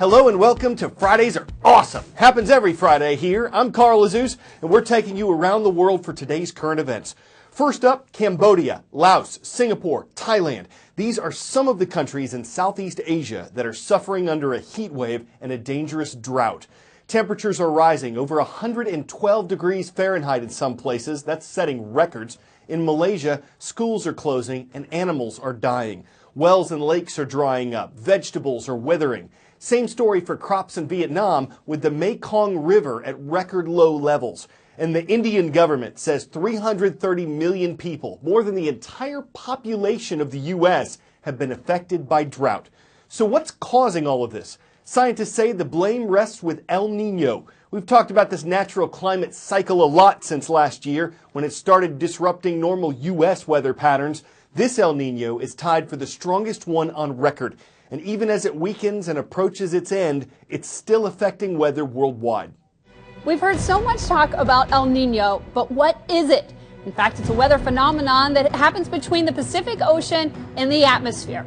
Hello and welcome to Fridays Are Awesome. Happens every Friday here. I'm Carl Azus, and we're taking you around the world for today's current events. First up, Cambodia, Laos, Singapore, Thailand. These are some of the countries in Southeast Asia that are suffering under a heat wave and a dangerous drought. Temperatures are rising over 112 degrees Fahrenheit in some places. That's setting records. In Malaysia, schools are closing and animals are dying. Wells and lakes are drying up. Vegetables are withering. Same story for crops in Vietnam, with the Mekong River at record low levels. And the Indian government says 330 million people, more than the entire population of the U.S., have been affected by drought. So what's causing all of this? Scientists say the blame rests with El Nino. We've talked about this natural climate cycle a lot since last year, when it started disrupting normal U.S. weather patterns. This El Nino is tied for the strongest one on record. And even as it weakens and approaches its end, it's still affecting weather worldwide. We've heard so much talk about El Nino, but what is it? In fact, it's a weather phenomenon that happens between the Pacific Ocean and the atmosphere.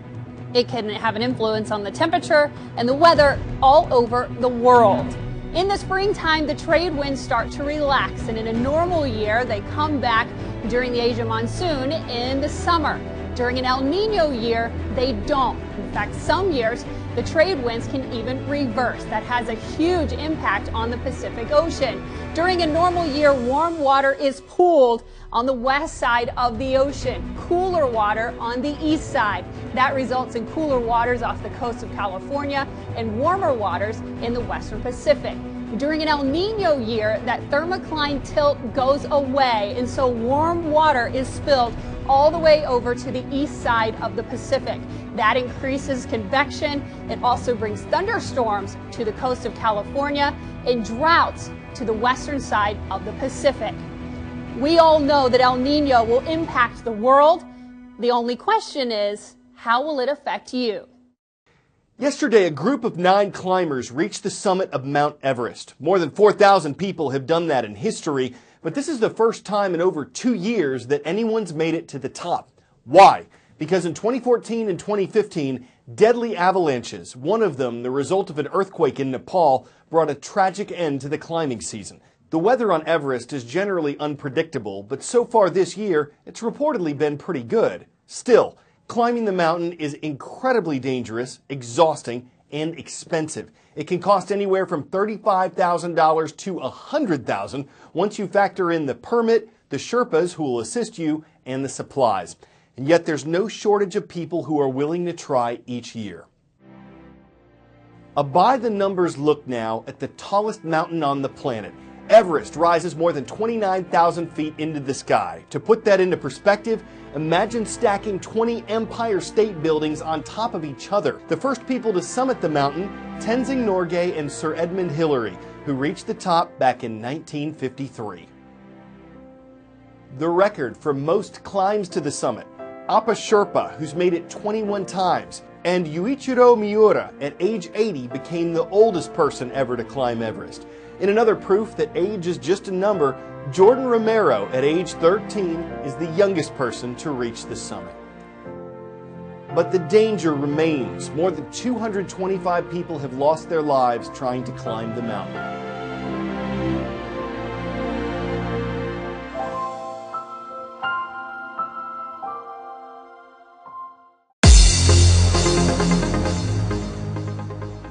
It can have an influence on the temperature and the weather all over the world. In the springtime, the trade winds start to relax, and in a normal year, they come back during the Asia monsoon in the summer. During an El Nino year, they don't. In fact, some years, the trade winds can even reverse. That has a huge impact on the Pacific Ocean. During a normal year, warm water is pooled on the west side of the ocean, cooler water on the east side. That results in cooler waters off the coast of California and warmer waters in the western Pacific. During an El Nino year, that thermocline tilt goes away, and so warm water is spilled all the way over to the east side of the Pacific. That increases convection. It also brings thunderstorms to the coast of California and droughts to the western side of the Pacific. We all know that El Nino will impact the world. The only question is, how will it affect you? Yesterday, a group of 9 climbers reached the summit of Mount Everest. More than 4,000 people have done that in history, but this is the first time in over 2 years that anyone's made it to the top. Why? Because in 2014 and 2015, deadly avalanches, one of them the result of an earthquake in Nepal, brought a tragic end to the climbing season. The weather on Everest is generally unpredictable, but so far this year, it's reportedly been pretty good. Still, climbing the mountain is incredibly dangerous, exhausting, and expensive. It can cost anywhere from $35,000 to $100,000 once you factor in the permit, the Sherpas who will assist you, and the supplies. And yet there's no shortage of people who are willing to try each year. A by-the-numbers look now at the tallest mountain on the planet. Everest rises more than 29,000 feet into the sky. To put that into perspective, imagine stacking 20 Empire State Buildings on top of each other. The first people to summit the mountain, Tenzing Norgay and Sir Edmund Hillary, who reached the top back in 1953. The record for most climbs to the summit, Appa Sherpa, who's made it 21 times, and Yuichiro Miura, at age 80, became the oldest person ever to climb Everest. In another proof that age is just a number, Jordan Romero, at age 13, is the youngest person to reach the summit. But the danger remains. More than 225 people have lost their lives trying to climb the mountain.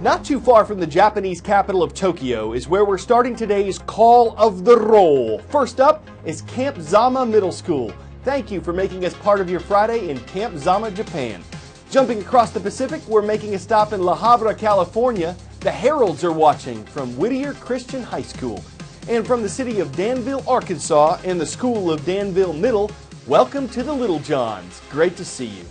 Not too far from the Japanese capital of Tokyo is where we're starting today's Call of the Roll. First up is Camp Zama Middle School. Thank you for making us part of your Friday in Camp Zama, Japan. Jumping across the Pacific, we're making a stop in La Habra, California. The Heralds are watching from Whittier Christian High School. And from the city of Danville, Arkansas, and the School of Danville Middle, welcome to the Little Johns. Great to see you.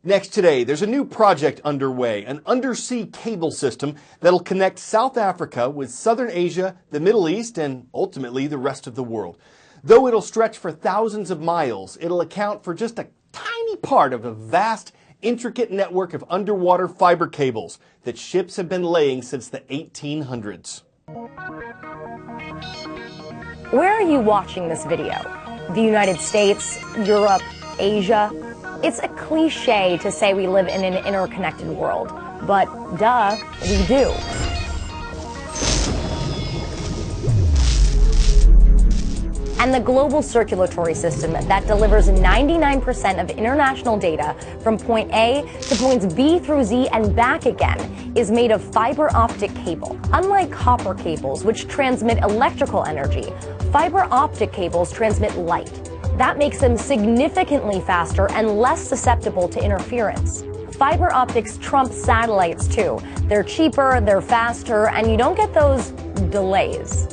Next today, there's a new project underway, an undersea cable system that'll connect South Africa with Southern Asia, the Middle East, and ultimately the rest of the world. Though it'll stretch for thousands of miles, it'll account for just a tiny part of a vast, intricate network of underwater fiber cables that ships have been laying since the 1800s. Where are you watching this video? The United States, Europe, Asia? It's a cliche to say we live in an interconnected world, but duh, we do. And the global circulatory system that delivers 99% of international data from point A to points B through Z and back again is made of fiber optic cable. Unlike copper cables, which transmit electrical energy, fiber optic cables transmit light. That makes them significantly faster and less susceptible to interference. Fiber optics trump satellites too. They're cheaper, they're faster, and you don't get those delays.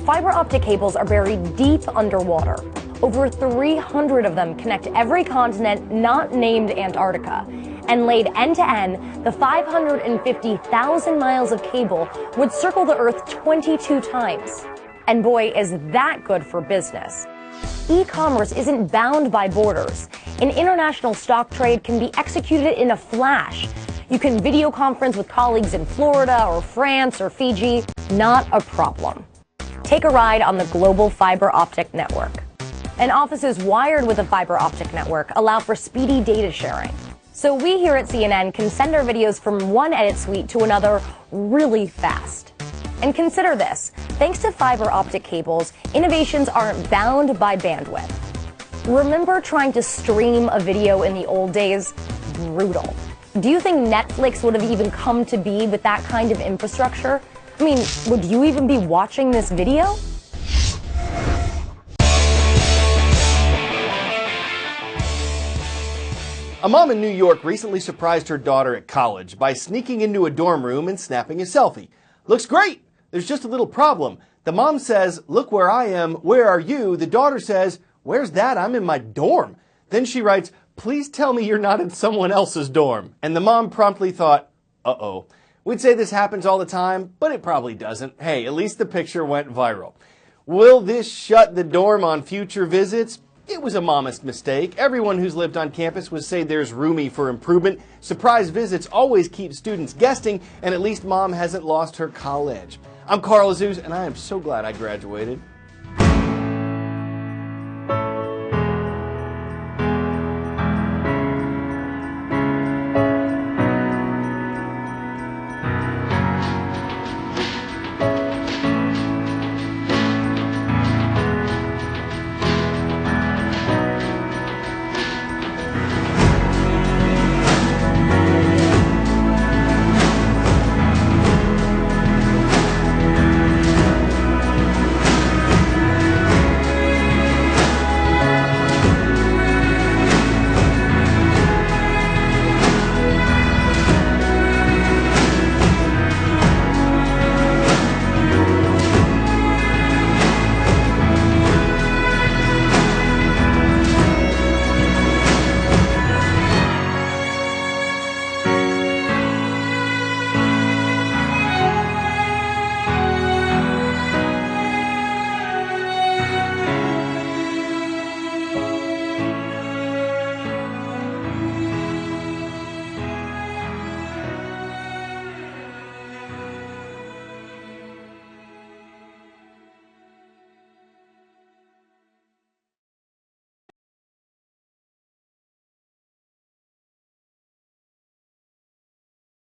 Fiber optic cables are buried deep underwater. Over 300 of them connect every continent not named Antarctica. And laid end to end, the 550,000 miles of cable would circle the Earth 22 times. And boy, is that good for business. E-commerce isn't bound by borders. An international stock trade can be executed in a flash. You can video conference with colleagues in Florida or France or Fiji. Not a problem. Take a ride on the global fiber optic network. And offices wired with a fiber optic network allow for speedy data sharing. So we here at CNN can send our videos from one edit suite to another really fast. And consider this, thanks to fiber optic cables, innovations aren't bound by bandwidth. Remember trying to stream a video in the old days? Brutal. Do you think Netflix would have even come to be with that kind of infrastructure? I mean, would you even be watching this video? A mom in New York recently surprised her daughter at college by sneaking into a dorm room and snapping a selfie. Looks great! There's just a little problem. The mom says, "Look where I am, where are you?" The daughter says, "Where's that? I'm in my dorm." Then she writes, "Please tell me you're not in someone else's dorm." And the mom promptly thought, uh-oh. We'd say this happens all the time, but it probably doesn't. Hey, at least the picture went viral. Will this shut the dorm on future visits? It was a momist mistake. Everyone who's lived on campus would say there's room for improvement. Surprise visits always keep students guessing, and at least mom hasn't lost her college. I'm Carl Azuz, and I am so glad I graduated.